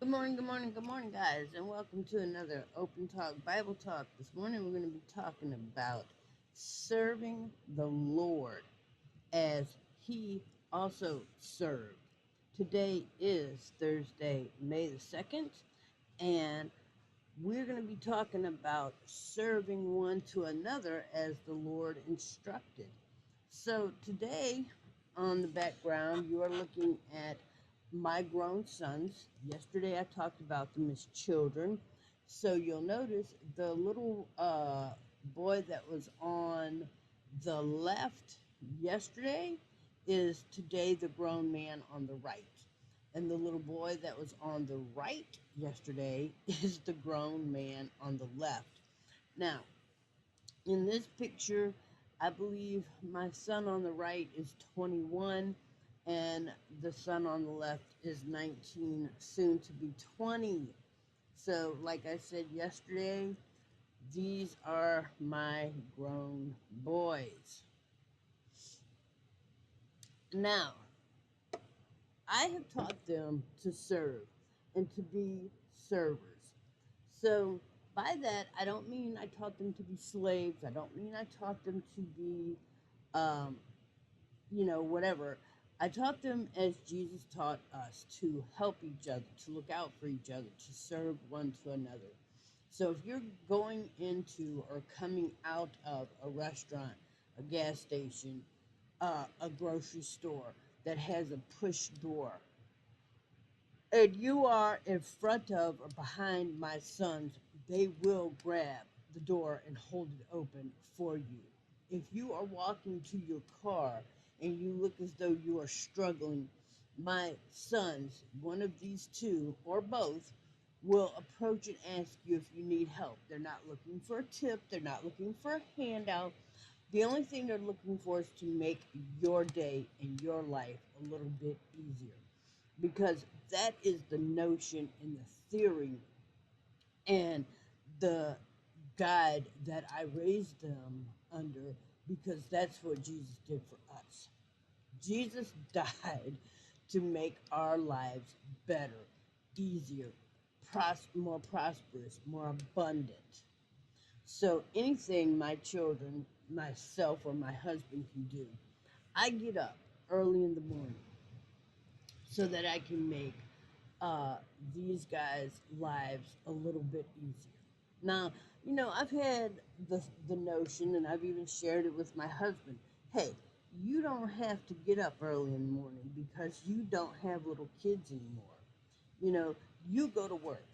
Good morning, guys, and welcome to another Open Talk Bible Talk. This morning we're going to be talking about serving the Lord as He also served. Today is Thursday, May the 2nd, and we're going to be talking about serving one to another as the Lord instructed. So today, on the background, you are looking at my grown sons. Yesterday I talked about them as children. So you'll notice the little boy that was on the left yesterday is today the grown man on the right. And the little boy that was on the right yesterday is the grown man on the left. Now, in this picture, I believe my son on the right is 21 and the son on the left is 19, soon to be 20. So, like I said yesterday, these are my grown boys. Now, I have taught them to serve and to be servers. So, by that, I don't mean I taught them to be slaves. I don't mean I taught them to be, um, whatever. I taught them as Jesus taught us to help each other, to look out for each other, to serve one to another. So if you're going into or coming out of a restaurant, a gas station, a grocery store that has a push door, and you are in front of or behind my sons, they will grab the door and hold it open for you. If you are walking to your car and you look as though you are struggling, my sons, one of these two or both, will approach and ask you if you need help. They're not looking for a tip, they're not looking for a handout. The only thing they're looking for is to make your day and your life a little bit easier, because that is the notion and the theory and the guide that I raised them under, because that's what Jesus did for us. Jesus died to make our lives better, easier, more prosperous, more abundant. So anything my children, myself, or my husband can do, I get up early in the morning so that I can make these guys' lives a little bit easier. Now, I've had the notion, and I've even shared it with my husband. Hey, you don't have to get up early in the morning because you don't have little kids anymore. You know, you go to work.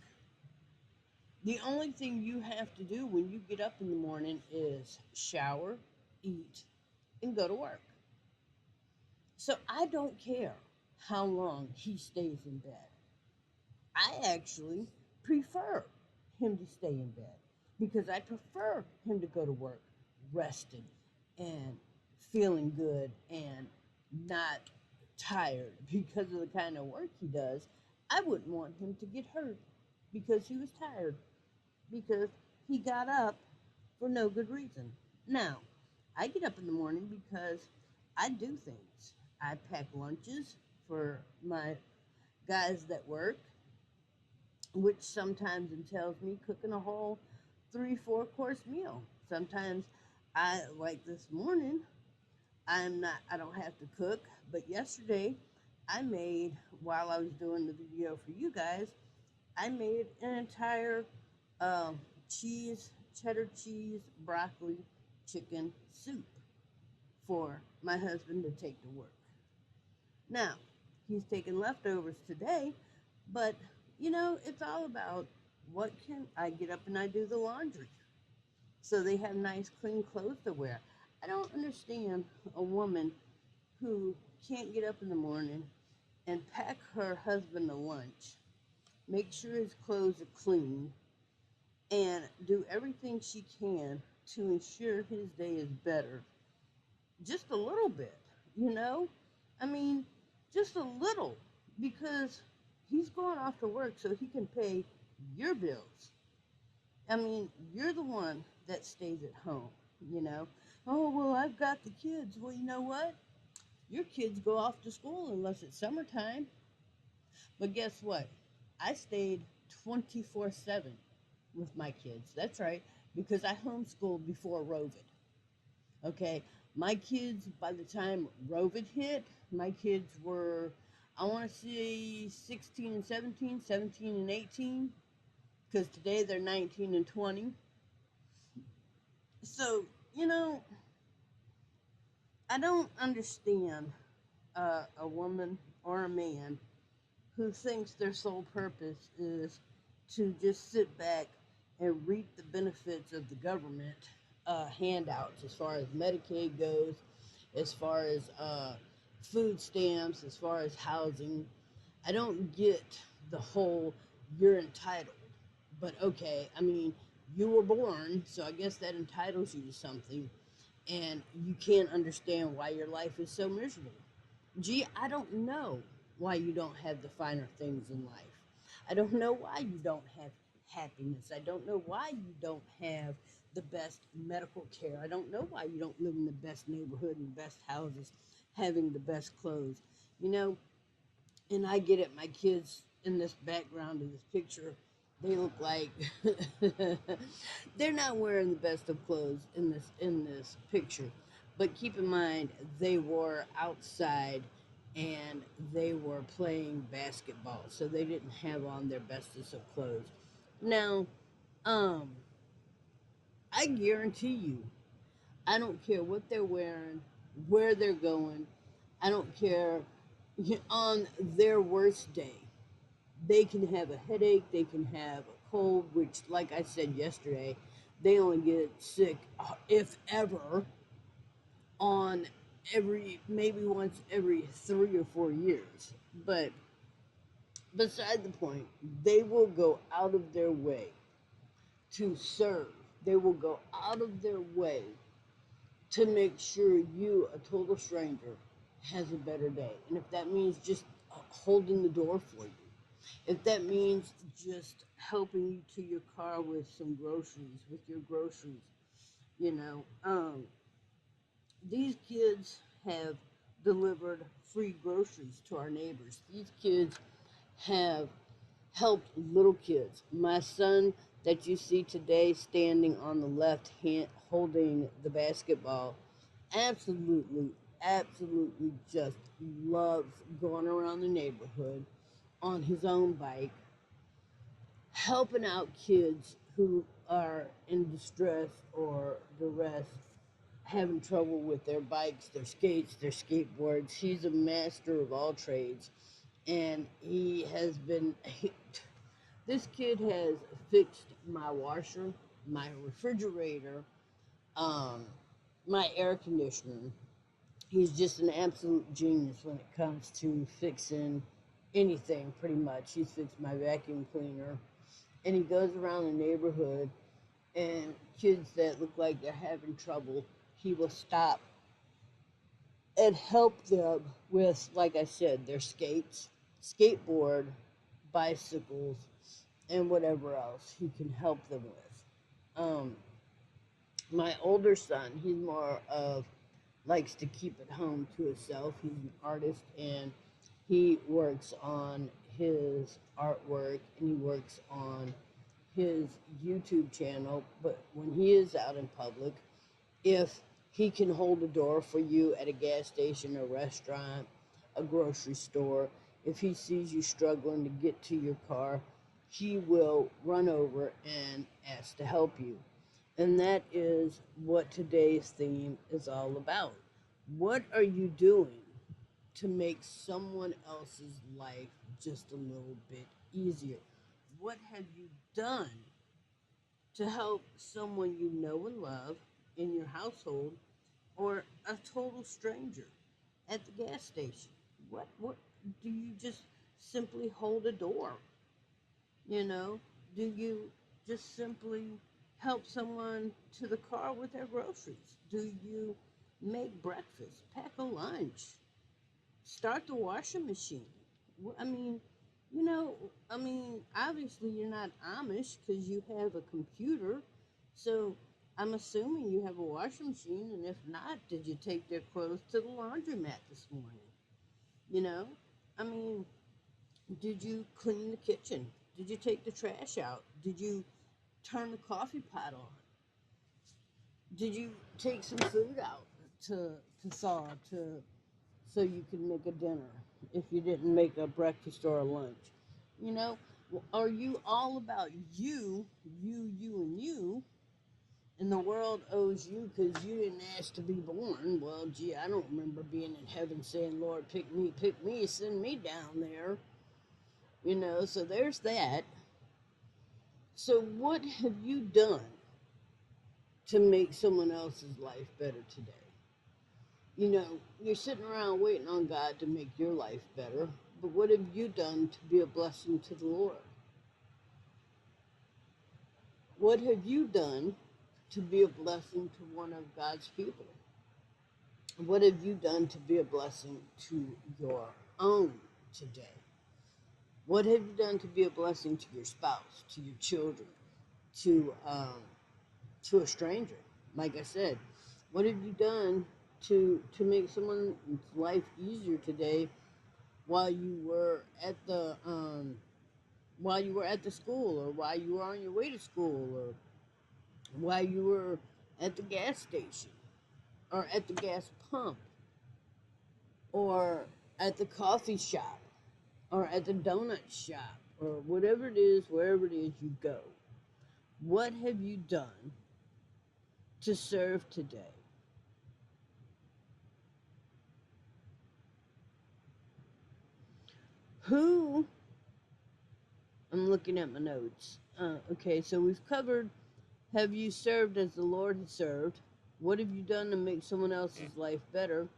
The only thing you have to do when you get up in the morning is shower, eat, and go to work. So I don't care how long he stays in bed. I actually prefer him to stay in bed because I prefer him to go to work rested and feeling good and not tired because of the kind of work he does. I wouldn't want him to get hurt because he was tired, because he got up for no good reason. Now, I get up in the morning because I do things. I pack lunches for my guys that work, which sometimes entails me cooking a whole 3, 4 course meal. Sometimes like this morning, I don't have to cook, but yesterday I made, while I was doing the video for you guys, I made an entire cheese, cheddar cheese, broccoli, chicken soup for my husband to take to work. Now, he's taking leftovers today, but it's all about what can I get up and I do the laundry so they have nice, clean clothes to wear. I don't understand a woman who can't get up in the morning and pack her husband a lunch, make sure his clothes are clean, and do everything she can to ensure his day is better. Just a little bit, you know? I mean, just a little, because he's going off to work so he can pay your bills. I mean, you're the one that stays at home, you know? Oh, well, I've got the kids. Well, you know what? Your kids go off to school unless it's summertime. But guess what? I stayed 24/7 with my kids. That's right, because I homeschooled before Rovid. Okay, my kids, by the time Rovid hit, my kids were, I want to say 16 and 17, 17 and 18, because today they're 19 and 20. So, you know, I don't understand a woman or a man who thinks their sole purpose is to just sit back and reap the benefits of the government handouts as far as Medicaid goes, as far as food stamps, as far as housing. I don't get the whole you're entitled. But okay, I mean, you were born, so I guess that entitles you to something, and you can't understand why your life is so miserable. Gee, I don't know why you don't have the finer things in life. I don't know why you don't have happiness. I don't know why you don't have the best medical care. I don't know why you don't live in the best neighborhood and best houses, having the best clothes. You know, and I get it, my kids in this background of this picture, they look like they're not wearing the best of clothes in this picture. But keep in mind they were outside and they were playing basketball, so they didn't have on their bestest of clothes. Now, um, I guarantee you, I don't care what they're wearing, where they're going. I don't care on their worst day. They can have a headache, they can have a cold, which, like I said yesterday, they only get sick, if ever, on every maybe once every 3 or 4 years. But beside the point, they will go out of their way to serve. They will go out of their way to make sure you, a total stranger, has a better day. And if that means just holding the door for you, if that means just helping you to your car with some groceries, with your groceries, you know, these kids have delivered free groceries to our neighbors. These kids have helped little kids. My son that you see today standing on the left hand holding the basketball absolutely, absolutely just loves going around the neighborhood on his own bike, helping out kids who are in distress or duress, having trouble with their bikes, their skates, their skateboards. He's a master of all trades, and he has been. This kid has fixed my washer, my refrigerator, um, my air conditioner. He's just an absolute genius when it comes to fixing anything, pretty much. He's fixed my vacuum cleaner, and he goes around the neighborhood, and kids that look like they're having trouble, he will stop and help them with, like I said, their skates, skateboard, bicycles, and whatever else he can help them with. My older son, he's more of likes to keep it home to himself. He's an artist and he works on his artwork and he works on his YouTube channel. But when he is out in public, if he can hold a door for you at a gas station, a restaurant, a grocery store, if he sees you struggling to get to your car, he will run over and ask to help you. And that is what today's theme is all about. What are you doing to make someone else's life just a little bit easier? What have you done to help someone you know and love in your household or a total stranger at the gas station? What do you just simply hold a door? You know, do you just simply help someone to the car with their groceries? Do you make breakfast, pack a lunch, start the washing machine? I mean, obviously you're not Amish because you have a computer. So I'm assuming you have a washing machine. And if not, did you take their clothes to the laundromat this morning? You know, I mean, Did you clean the kitchen? Did you take the trash out? Did you turn the coffee pot on? Did you take some food out to thaw to so you could make a dinner if you didn't make a breakfast or a lunch? You know, are you all about you, and you, and the world owes you because you didn't ask to be born? Well, gee, I don't remember being in heaven saying, Lord, pick me, send me down there. So there's that. So, what have you done to make someone else's life better today? You're sitting around waiting on God to make your life better, but what have you done to be a blessing to the Lord? What have you done to be a blessing to one of God's people? What have you done to be a blessing to your own today? What have you done to be a blessing to your spouse, to your children, to a stranger? Like I said, what have you done to make someone's life easier today while you were at the school, or while you were on your way to school, or while you were at the gas station, or at the gas pump, or at the coffee shop, or at the donut shop, or whatever it is, wherever it is you go? What have you done to serve today? Who I'm looking at my notes. Okay, so we've covered, have you served as the Lord has served? What have you done to make someone else's life better?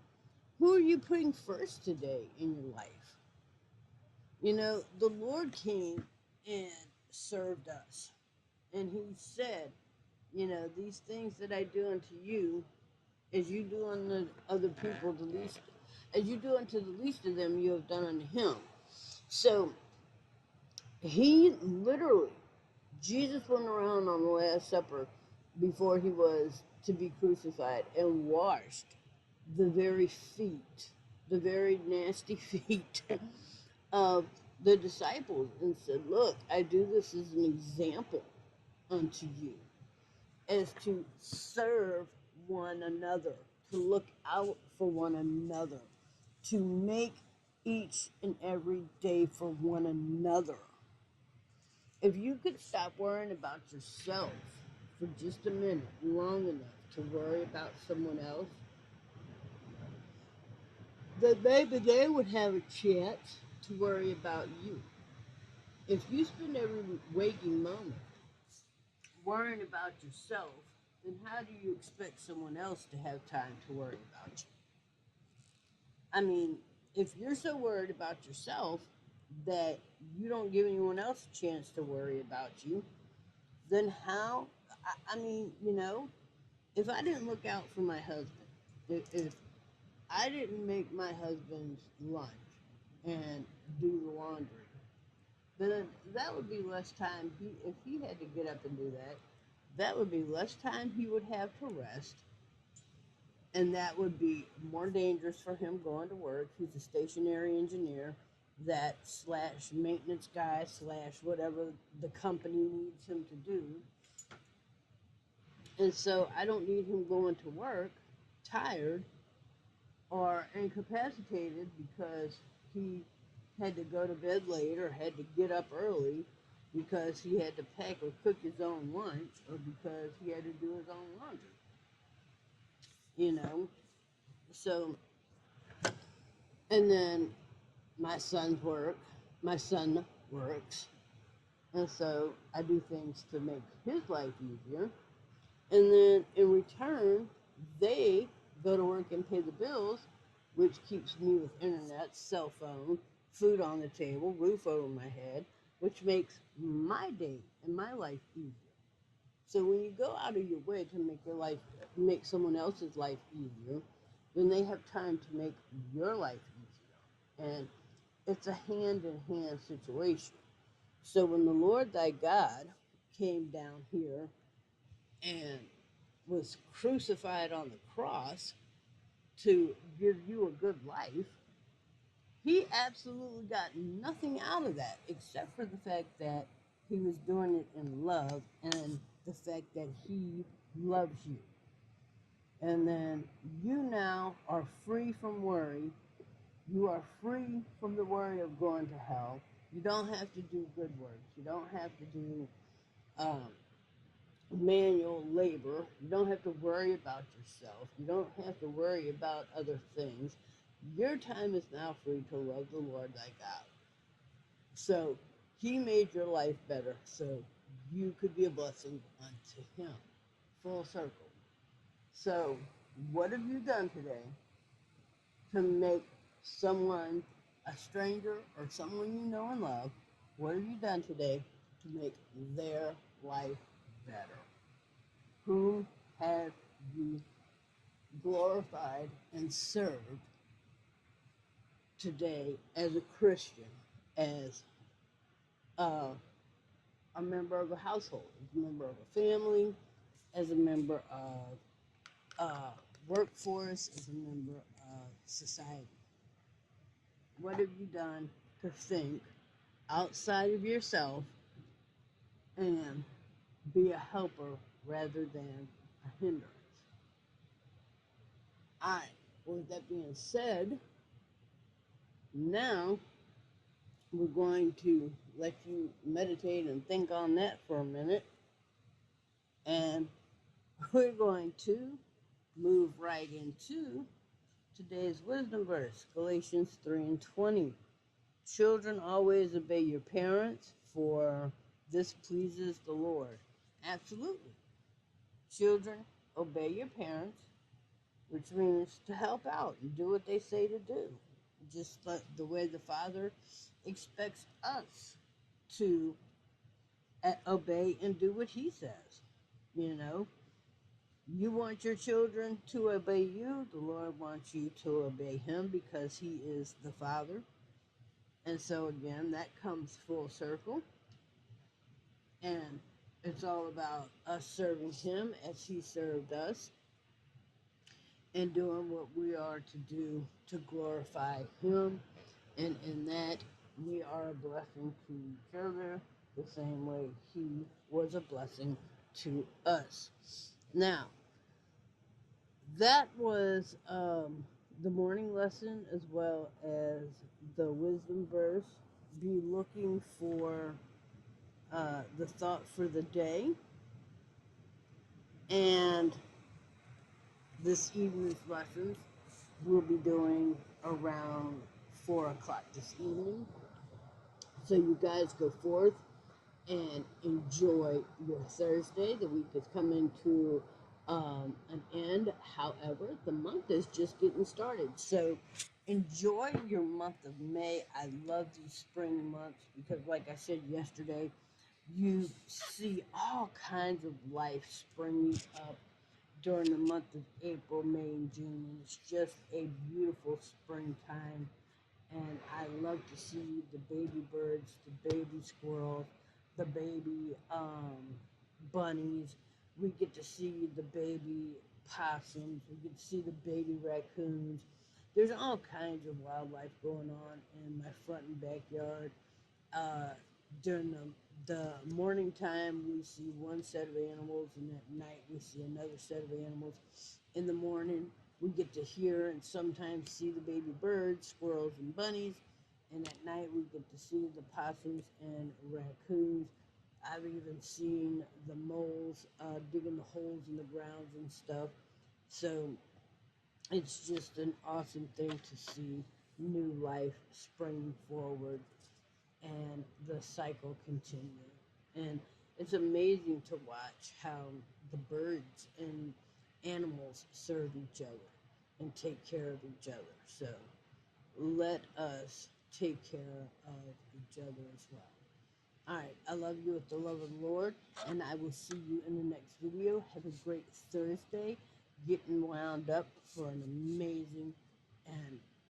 Who are you putting first today in your life? The Lord came and served us. And he said, these things that I do unto you, as you do unto other people, as you do unto the least of them, you have done unto him. So he literally, Jesus went around on the Last Supper before he was to be crucified and washed the very feet, the very nasty feet of the disciples, and said, Look, I do this as an example unto you, as to serve one another, to look out for one another, to make each and every day for one another. If you could stop worrying about yourself for just a minute, long enough to worry about someone else, then maybe they would have a chance to worry about you. If you spend every waking moment worrying about yourself, then how do you expect someone else to have time to worry about you? I mean, if you're so worried about yourself that you don't give anyone else a chance to worry about you, then how? I mean, if I didn't look out for my husband, if I didn't make my husband's lunch and do the laundry, then that would be less time. If he had to get up and do that, that would be less time he would have to rest, and that would be more dangerous for him going to work. He's a stationary engineer, that slash maintenance guy slash whatever the company needs him to do. And so I don't need him going to work tired or incapacitated because he had to go to bed late or had to get up early because he had to pack or cook his own lunch or because he had to do his own laundry. You know? So, and then my son works, and so I do things to make his life easier. And then in return, they go to work and pay the bills, which keeps me with internet, cell phone, food on the table, roof over my head, which makes my day and my life easier. So when you go out of your way to make someone else's life easier, then they have time to make your life easier. And it's a hand in hand situation. So when the Lord thy God came down here and was crucified on the cross to give you a good life, he absolutely got nothing out of that except for the fact that he was doing it in love and the fact that he loves you. And then you now are free from worry. You are free from the worry of going to hell. You don't have to do good works. You don't have to do um, manual labor. You don't have to worry about yourself. You don't have to worry about other things. Your time is now free to love the Lord thy God. So he made your life better so you could be a blessing unto him. Full circle. So what have you done today to make someone, a stranger or someone you know and love, what have you done today to make their life better? Whom have you glorified and served today as a Christian, as uh, a member of a household, as a member of a family, as a member of workforce, as a member of society? What have you done to think outside of yourself and be a helper rather than a hindrance? All right. With that being said, now we're going to let you meditate and think on that for a minute. And we're going to move right into today's wisdom verse, Galatians 3:20. Children, always obey your parents, for this pleases the Lord. Absolutely. Children, obey your parents, which means to help out and do what they say to do. Just like the way the Father expects us to obey and do what he says. You know, you want your children to obey you, the Lord wants you to obey him because he is the Father. And so again, that comes full circle. And it's all about us serving him as he served us and doing what we are to do to glorify him. And in that, we are a blessing to each other the same way he was a blessing to us. Now, that was the morning lesson as well as the wisdom verse. Be looking for the thought for the day. And this evening's lessons we'll be doing around 4 o'clock this evening. So you guys go forth and enjoy your Thursday. The week is coming to an end. However, the month is just getting started. So enjoy your month of May. I love these spring months because, like I said yesterday, you see all kinds of life springing up during the month of April, May, and June. It's just a beautiful springtime. And I love to see the baby birds, the baby squirrels, the baby bunnies. We get to see the baby possums. We get to see the baby raccoons. There's all kinds of wildlife going on in my front and backyard. Uh, During the morning time, we see one set of animals, and at night, we see another set of animals. In the morning, we get to hear and sometimes see the baby birds, squirrels, and bunnies. And at night, we get to see the possums and raccoons. I've even seen the moles digging the holes in the grounds and stuff. So it's just an awesome thing to see new life springing forward and the cycle continue. And it's amazing to watch how the birds and animals serve each other and take care of each other. So let us take care of each other as well. All right, I love you with the love of the Lord, and I will see you in the next video. Have a great Thursday, getting wound up for an amazing and